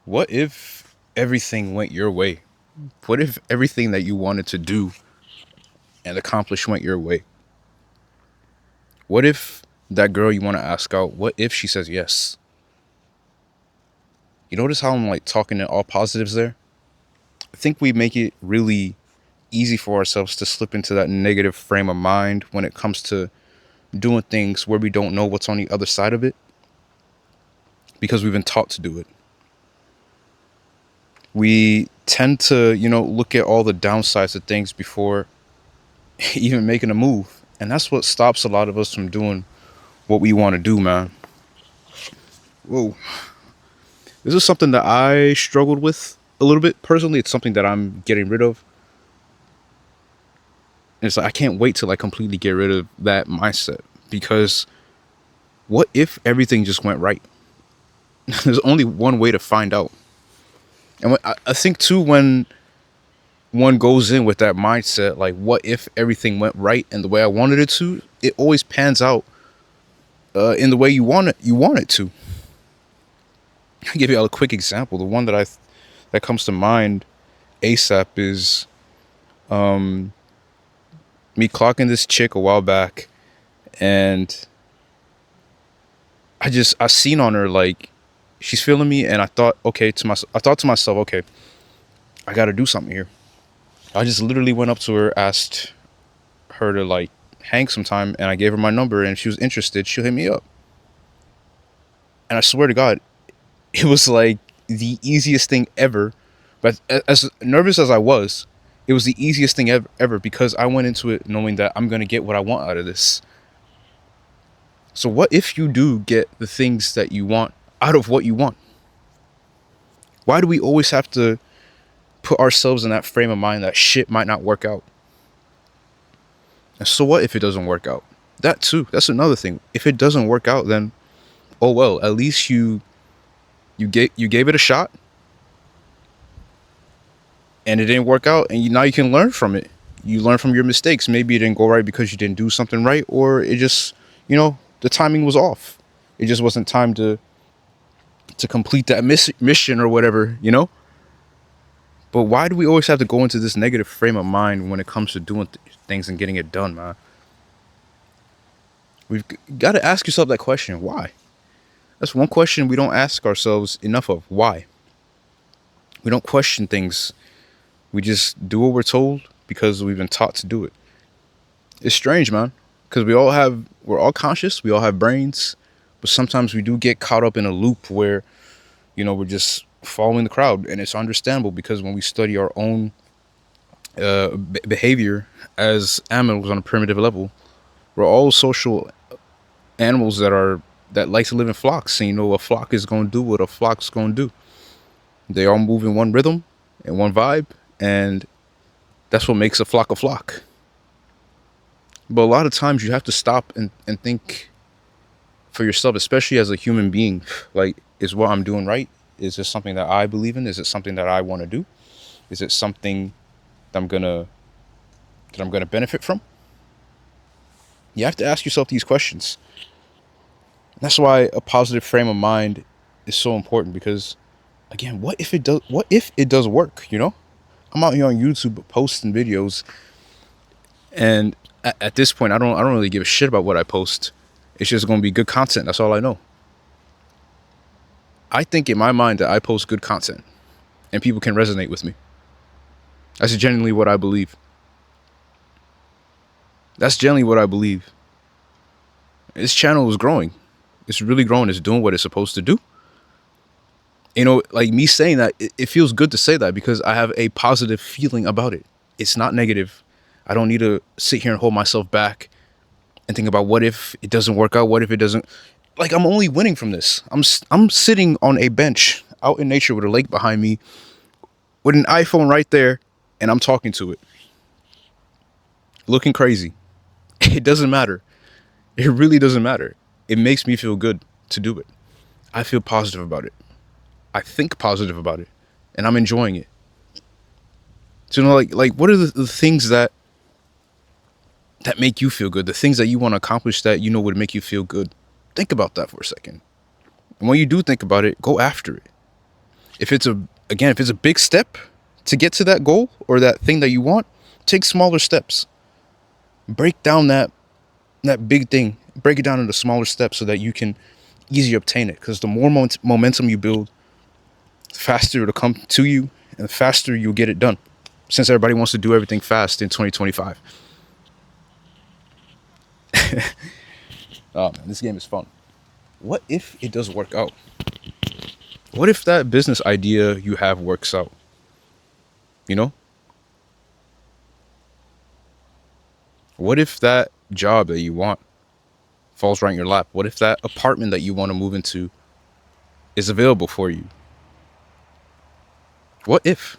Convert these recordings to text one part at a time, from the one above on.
What if everything went your way? What if everything that you wanted to do and accomplish went your way? What if that girl you want to ask out, what if she says yes? You notice how I'm like talking in all positives there? I think we make it really easy for ourselves to slip into that negative frame of mind when it comes to doing things where we don't know what's on the other side of it because we've been taught to do it. We tend to, look at all the downsides of things before even making a move. And that's what stops a lot of us from doing what we want to do, man. Whoa. This is something that I struggled with a little bit personally. It's something that I'm getting rid of. And it's like I can't wait till I completely get rid of that mindset because what if everything just went right? There's only one way to find out. And I think too, when one goes in with that mindset, like what if everything went right and the way I wanted it to, it always pans out in the way you want it to. I'll give you a quick example. The one that comes to mind ASAP is me clocking this chick a while back, and I seen on her like she's feeling me, and I thought to myself, okay, I got to do something here. I just literally went up to her, asked her to like hang sometime, and I gave her my number, and if she was interested, she'll hit me up. And I swear to God, it was like the easiest thing ever. But as nervous as I was, it was the easiest thing ever because I went into it knowing that I'm gonna get what I want out of this. So what if you do get the things that you want out of what you want? Why do we always have to put ourselves in that frame of mind that shit might not work out? And so what if it doesn't work out? That too, that's another thing. If it doesn't work out, then oh well, at least you gave it a shot and it didn't work out, and now you can learn from it. You learn from your mistakes. Maybe it didn't go right because you didn't do something right, or it just, the timing was off. It just wasn't time to complete that mission or whatever. But why do we always have to go into this negative frame of mind when it comes to doing things and getting it done, man? We've got to ask yourself that question. Why? That's one question we don't ask ourselves enough of. Why? We don't question things. We just do what we're told because we've been taught to do it. It's strange, man, because we're all conscious. We all have brains, but sometimes we do get caught up in a loop where, we're just following the crowd, and it's understandable because when we study our own behavior as animals on a primitive level, we're all social animals that like to live in flocks, and a flock is going to do what a flock's going to do. They all move in one rhythm and one vibe, and that's what makes a flock a flock. But a lot of times you have to stop and think for yourself, especially as a human being. Like, is what I'm doing right? Is this something that I believe in? Is it something that I want to do? Is it something that I'm gonna benefit from? You have to ask yourself these questions. That's why a positive frame of mind is so important because, again, what if it does? What if it does work? I'm out here on YouTube posting videos, and at this point, I don't really give a shit about what I post. It's just going to be good content. That's all I know. I think in my mind that I post good content, and people can resonate with me. That's genuinely what I believe. That's generally what I believe. This channel is growing. It's really growing. It's doing what it's supposed to do. Like me saying that, it feels good to say that because I have a positive feeling about it. It's not negative. I don't need to sit here and hold myself back and think about what if it doesn't work out? What if it doesn't? Like, I'm only winning from this. I'm sitting on a bench out in nature with a lake behind me with an iPhone right there, and I'm talking to it, looking crazy. It doesn't matter. It really doesn't matter. It makes me feel good to do it. I feel positive about it. I think positive about it, and I'm enjoying it. So, like what are the things that make you feel good? The things that you want to accomplish that would make you feel good. Think about that for a second. And when you do think about it, go after it. If it's a big step to get to that goal or that thing that you want, take smaller steps. Break down that big thing. Break it down into smaller steps so that you can easily obtain it. Because the more momentum you build, the faster it'll come to you, and the faster you'll get it done. Since everybody wants to do everything fast in 2025. Oh man, this game is fun. What if it does work out? What if that business idea you have works out? You know? What if that job that you want falls right in your lap? What if that apartment that you want to move into is available for you? What if?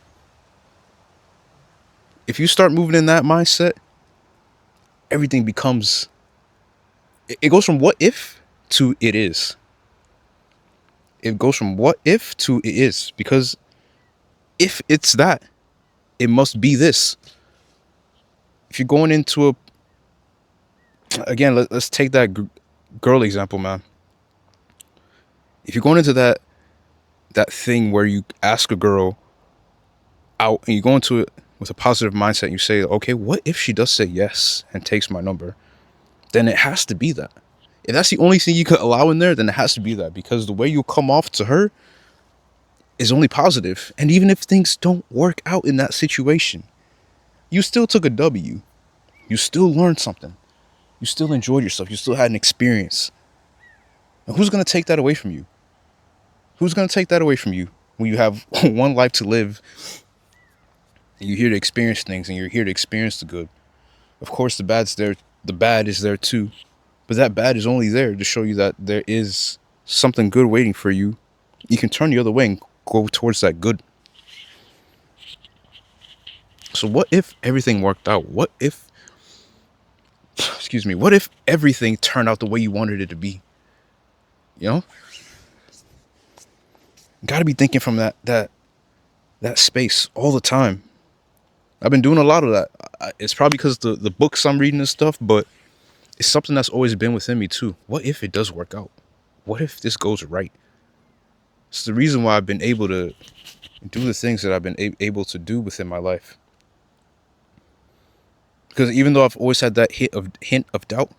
If you start moving in that mindset, everything becomes... It goes from what if to it is. It goes from what if to it is. Because if it's that, it must be this. If you're going into a... Again, let's take that girl example, man. If you're going into that thing where you ask a girl out and you go into it with a positive mindset and you say, okay, what if she does say yes and takes my number? Then it has to be that. If that's the only thing you could allow in there, then it has to be that. Because the way you come off to her is only positive. And even if things don't work out in that situation, you still took a W. You still learned something. You still enjoyed yourself. You still had an experience. And who's going to take that away from you? Who's going to take that away from you when you have one life to live? And you're here to experience things, and you're here to experience the good. Of course, the bad's there. The bad is there too. But that bad is only there to show you that there is something good waiting for you. You can turn the other way and go towards that good. So what if everything worked out? What if everything turned out the way you wanted it to be? You know? Got to be thinking from that space all the time. I've been doing a lot of that. It's probably because the books I'm reading and stuff, but it's something that's always been within me too. What if it does work out? What if this goes right? It's the reason why I've been able to do the things that I've been able to do within my life. Because even though I've always had that hint of doubt,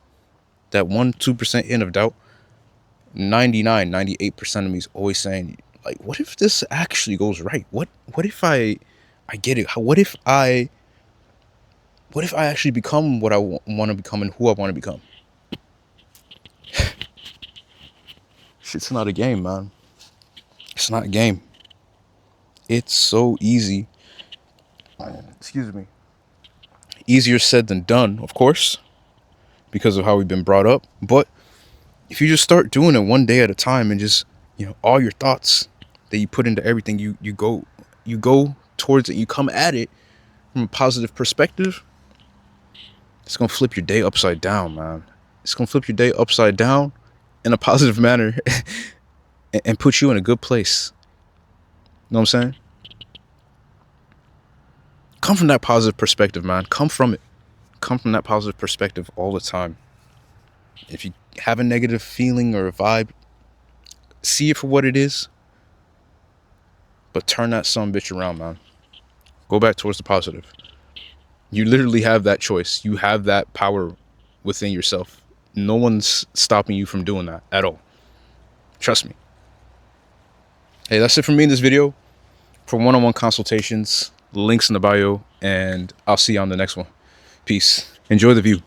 that 1-2% hint of doubt, 98% of me is always saying, like, what if this actually goes right? What if I get it? What if I actually become what I want to become and who I want to become? Shit's not a game, man. It's not a game. It's so easy. Excuse me. Easier said than done, of course, because of how we've been brought up. But if you just start doing it one day at a time and just, all your thoughts that you put into everything, you go towards it, you come at it from a positive perspective, it's going to flip your day upside down, man. It's going to flip your day upside down in a positive manner and put you in a good place. You know what I'm saying? Come from that positive perspective, man. Come from it. Come from that positive perspective all the time. If you have a negative feeling or a vibe, see it for what it is, but turn that son bitch around, man. Go back towards the positive. You literally have that choice. You have that power within yourself. No one's stopping you from doing that at all. Trust me. Hey, that's it for me in this video. For one-on-one consultations, links in the bio, and I'll see you on the next one. Peace. Enjoy the view.